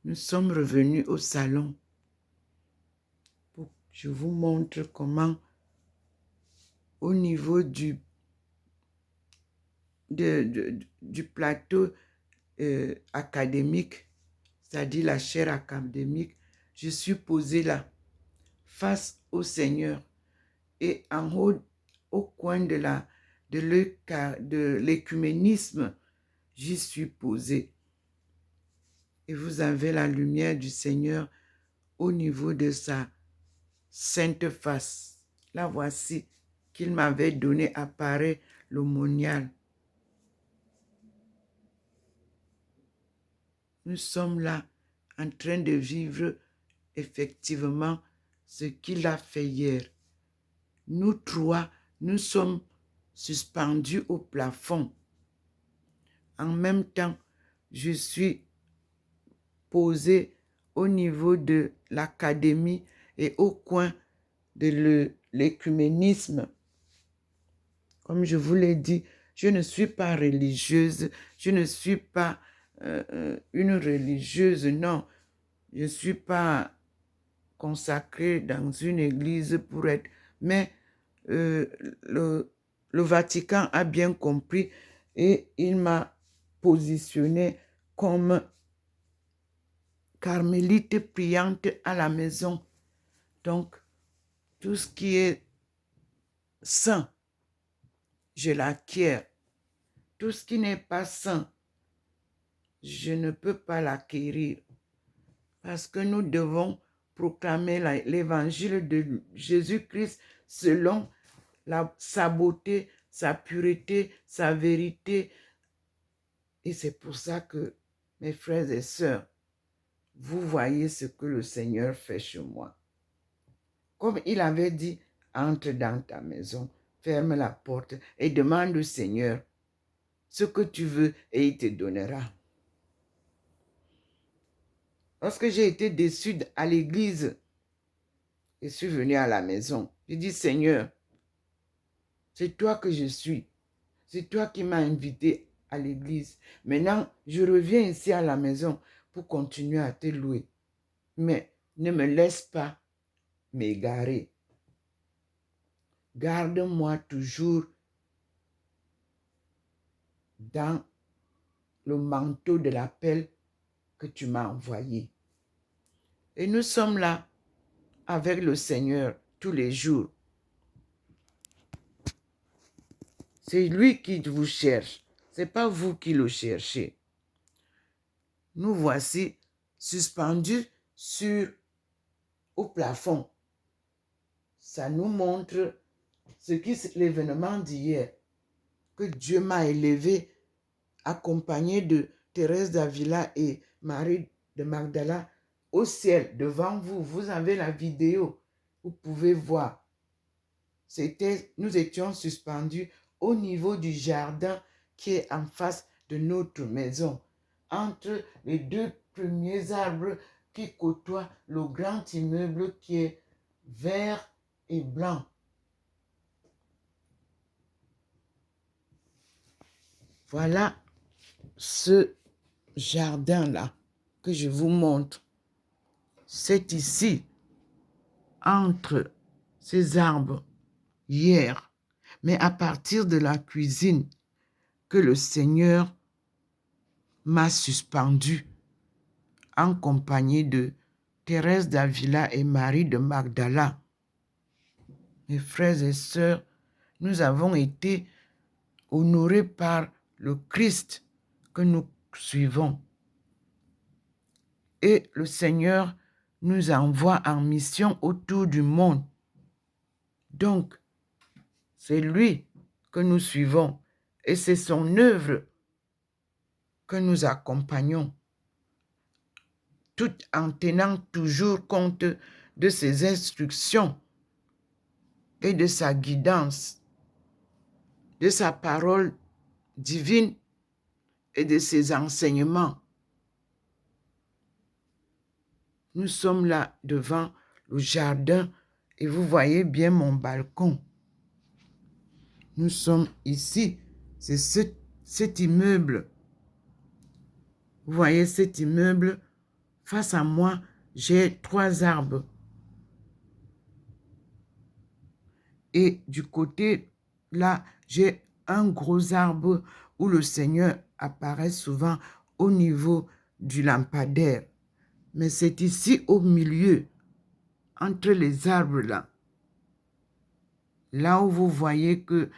Nous sommes revenus au salon. Je vous montre comment, au niveau du plateau académique, c'est-à-dire la chaire académique, je suis posée là, face au Seigneur. Et en haut, au coin de l'écuménisme, j'y suis posée. Et vous avez la lumière du Seigneur au niveau de sa sainte face. La voici qu'il m'avait donné à parer l'aumônial. Nous sommes là en train de vivre effectivement ce qu'il a fait hier. Nous trois, nous sommes suspendus au plafond. En même temps, je suis posée au niveau de l'académie et au coin de l'écuménisme. Comme je vous l'ai dit, je ne suis pas religieuse, je ne suis pas une religieuse, non. Je ne suis pas consacrée dans une église pour être... Mais le Vatican a bien compris et il m'a positionnée comme carmélite priante à la maison. Donc, tout ce qui est saint, je l'acquiers. Tout ce qui n'est pas saint, je ne peux pas l'acquérir. Parce que nous devons proclamer l'évangile de Jésus-Christ selon sa beauté, sa pureté, sa vérité. Et c'est pour ça que, mes frères et sœurs, vous voyez ce que le Seigneur fait chez moi. Comme il avait dit, entre dans ta maison, ferme la porte et demande au Seigneur ce que tu veux et il te donnera. Lorsque j'ai été déçue à l'église, je suis venue à la maison. J'ai dit, Seigneur, c'est toi que je suis. C'est toi qui m'as invité à l'église. Maintenant, je reviens ici à la maison pour continuer à te louer. Mais ne me laisse pas m'égarer. Garde-moi toujours dans le manteau de l'appel que tu m'as envoyé. Et nous sommes là avec le Seigneur tous les jours. C'est lui qui vous cherche. Ce n'est pas vous qui le cherchez. Nous voici suspendus au plafond. Ça nous montre l'événement d'hier, que Dieu m'a élevé, accompagné de Thérèse d'Avila et Marie de Magdala, au ciel, devant vous. Vous avez la vidéo, vous pouvez voir. Nous étions suspendus au niveau du jardin qui est en face de notre maison, entre les deux premiers arbres qui côtoient le grand immeuble qui est vert et blanc. Voilà ce jardin-là que je vous montre. C'est ici, entre ces arbres, hier, mais à partir de la cuisine, que le Seigneur m'a suspendu en compagnie de Thérèse d'Avila et Marie de Magdala. Mes frères et sœurs, nous avons été honorés par le Christ que nous suivons. Et le Seigneur nous envoie en mission autour du monde. Donc, c'est lui que nous suivons et c'est son œuvre que nous accompagnons, tout en tenant toujours compte de ses instructions et de sa guidance, de sa parole divine et de ses enseignements. Nous sommes là devant le jardin et vous voyez bien mon balcon. Nous sommes ici, c'est cet immeuble. Vous voyez cet immeuble face à moi, j'ai 3 arbres. Et du côté là, j'ai un gros arbre où le Seigneur apparaît souvent au niveau du lampadaire. Mais c'est ici au milieu, entre les arbres là. Là où vous voyez que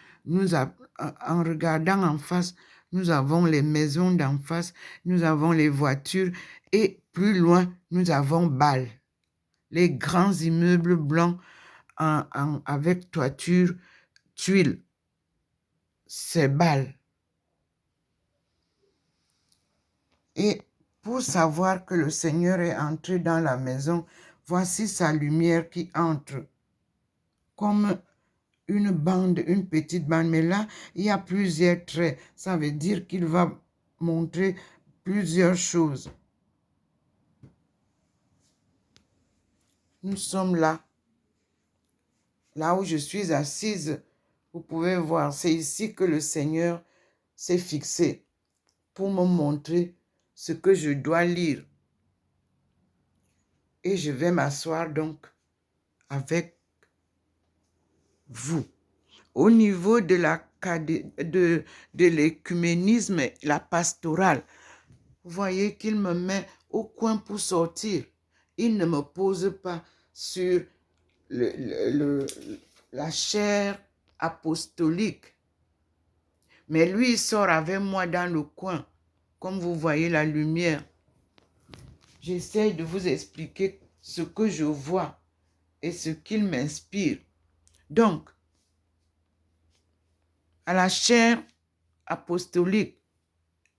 en regardant en face, nous avons les maisons d'en face, nous avons les voitures et plus loin, nous avons Bâle. Les grands immeubles blancs avec toiture, tuiles. C'est Bâle. Et pour savoir que le Seigneur est entré dans la maison, voici sa lumière qui entre comme une bande, une petite bande. Mais là, il y a plusieurs traits. Ça veut dire qu'il va montrer plusieurs choses. Nous sommes là. Là où je suis assise, vous pouvez voir, c'est ici que le Seigneur s'est fixé pour me montrer ce que je dois lire. Et je vais m'asseoir donc avec vous. Au niveau de l'écuménisme, la pastorale, vous voyez qu'il me met au coin pour sortir. Il ne me pose pas sur la chaire apostolique. Mais lui, il sort avec moi dans le coin, comme vous voyez la lumière. J'essaie de vous expliquer ce que je vois et ce qu'il m'inspire. Donc, à la chaire apostolique,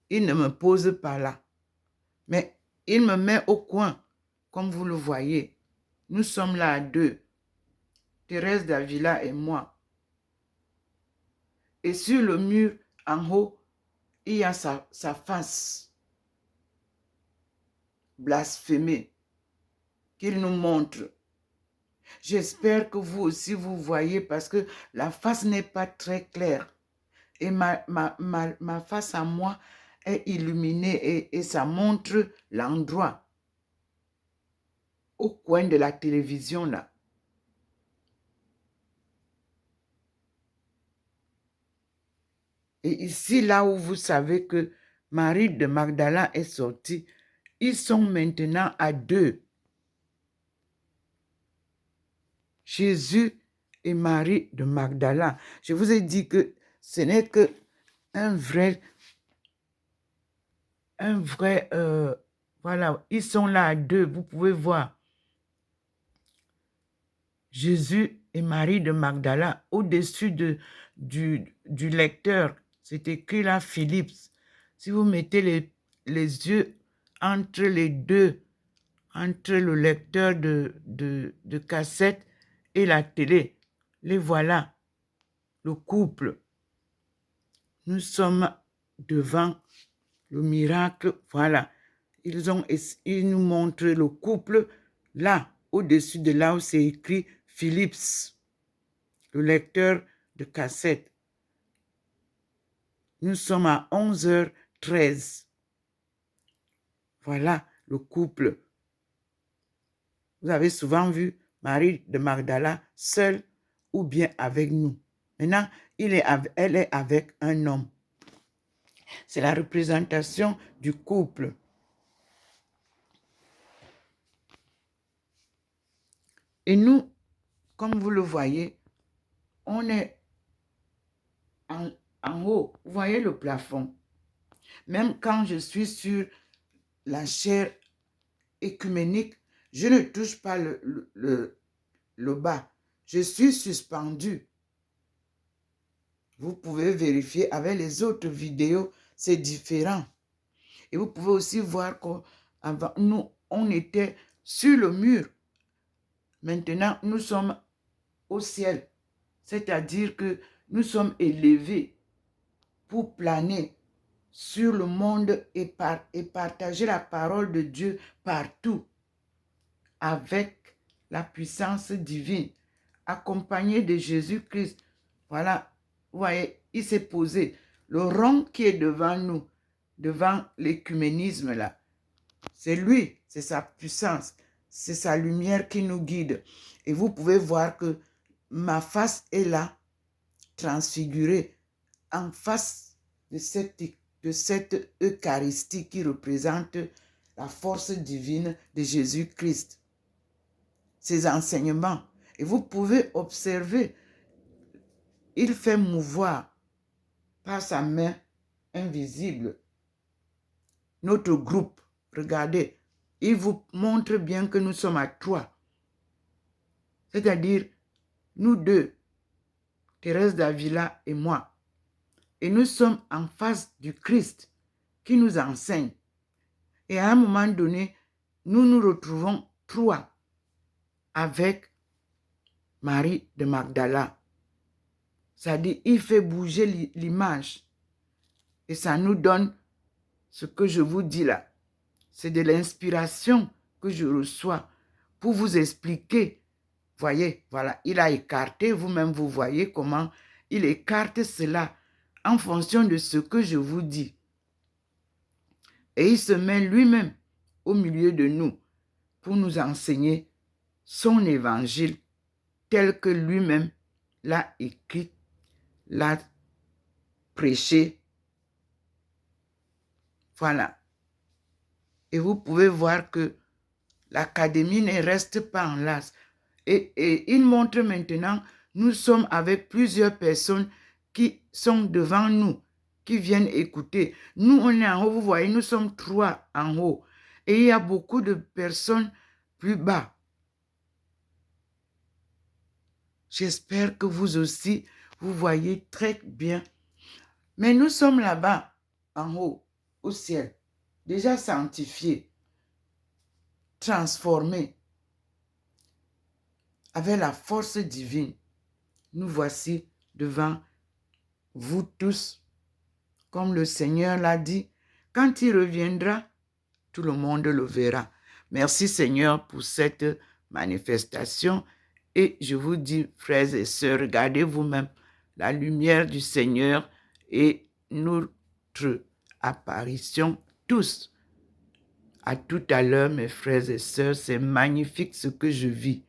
il ne me pose pas là. Mais il me met au coin, comme vous le voyez. Nous sommes là à 2. Thérèse Davila et moi. Et sur le mur, en haut, il y a sa face blasphémée qu'il nous montre. J'espère que vous aussi vous voyez parce que la face n'est pas très claire. Et ma face à moi est illuminée et ça montre l'endroit au coin de la télévision là. Et ici, là où vous savez que Marie de Magdala est sortie, ils sont maintenant à 2. Jésus et Marie de Magdala. Je vous ai dit que ce n'est que un vrai, voilà, ils sont là à 2, vous pouvez voir. Jésus et Marie de Magdala, au-dessus du lecteur, c'est écrit là Philippe. Si vous mettez les yeux entre les deux, entre le lecteur de cassette et la télé, les voilà, le couple. Nous sommes devant le miracle, voilà. Ils nous montrent le couple là, au-dessus de là où c'est écrit Philips, le lecteur de cassette. Nous sommes à 11h13. Voilà le couple. Vous avez souvent vu Marie de Magdala seule ou bien avec nous. Maintenant, elle est avec un homme. C'est la représentation du couple. Et nous, comme vous le voyez, on est en haut. Vous voyez le plafond. Même quand je suis sur la chaire écuménique, je ne touche pas le bas. Je suis suspendu. Vous pouvez vérifier avec les autres vidéos, c'est différent. Et vous pouvez aussi voir qu'avant, nous, on était sur le mur. Maintenant, nous sommes au ciel. C'est-à-dire que nous sommes élevés pour planer sur le monde et partager la parole de Dieu partout avec la puissance divine, accompagné de Jésus-Christ. Voilà, vous voyez, il s'est posé. Le rond qui est devant nous, devant l'écuménisme là, C'est lui, c'est sa puissance, c'est sa lumière qui nous guide. Et vous pouvez voir que ma face est là, transfigurée, en face de cette Eucharistie qui représente la force divine de Jésus-Christ. Ses enseignements. Et vous pouvez observer, il fait mouvoir par sa main invisible notre groupe. Regardez, il vous montre bien que nous sommes à 3. C'est-à-dire, nous deux, Thérèse d'Avila et moi. Et nous sommes en face du Christ qui nous enseigne. Et à un moment donné, nous nous retrouvons 3 avec Marie de Magdala. C'est-à-dire, il fait bouger l'image. Et ça nous donne ce que je vous dis là. C'est de l'inspiration que je reçois pour vous expliquer. Voyez, voilà, il a écarté, vous-même vous voyez comment il écarte cela en fonction de ce que je vous dis. Et il se met lui-même au milieu de nous pour nous enseigner son évangile tel que lui-même l'a écrit, l'a prêché. Voilà. Et vous pouvez voir que l'académie ne reste pas en las. Et il montre maintenant, nous sommes avec plusieurs personnes qui sont devant nous, qui viennent écouter. Nous, on est en haut, vous voyez, nous sommes 3 en haut. Et il y a beaucoup de personnes plus bas. J'espère que vous aussi, vous voyez très bien. Mais nous sommes là-bas, en haut, au ciel, déjà sanctifiés, transformés, avec la force divine. Nous voici devant vous tous, comme le Seigneur l'a dit, quand il reviendra, tout le monde le verra. Merci Seigneur pour cette manifestation. Et je vous dis, frères et sœurs, regardez vous-même la lumière du Seigneur et notre apparition tous. À tout à l'heure, mes frères et sœurs, c'est magnifique ce que je vis.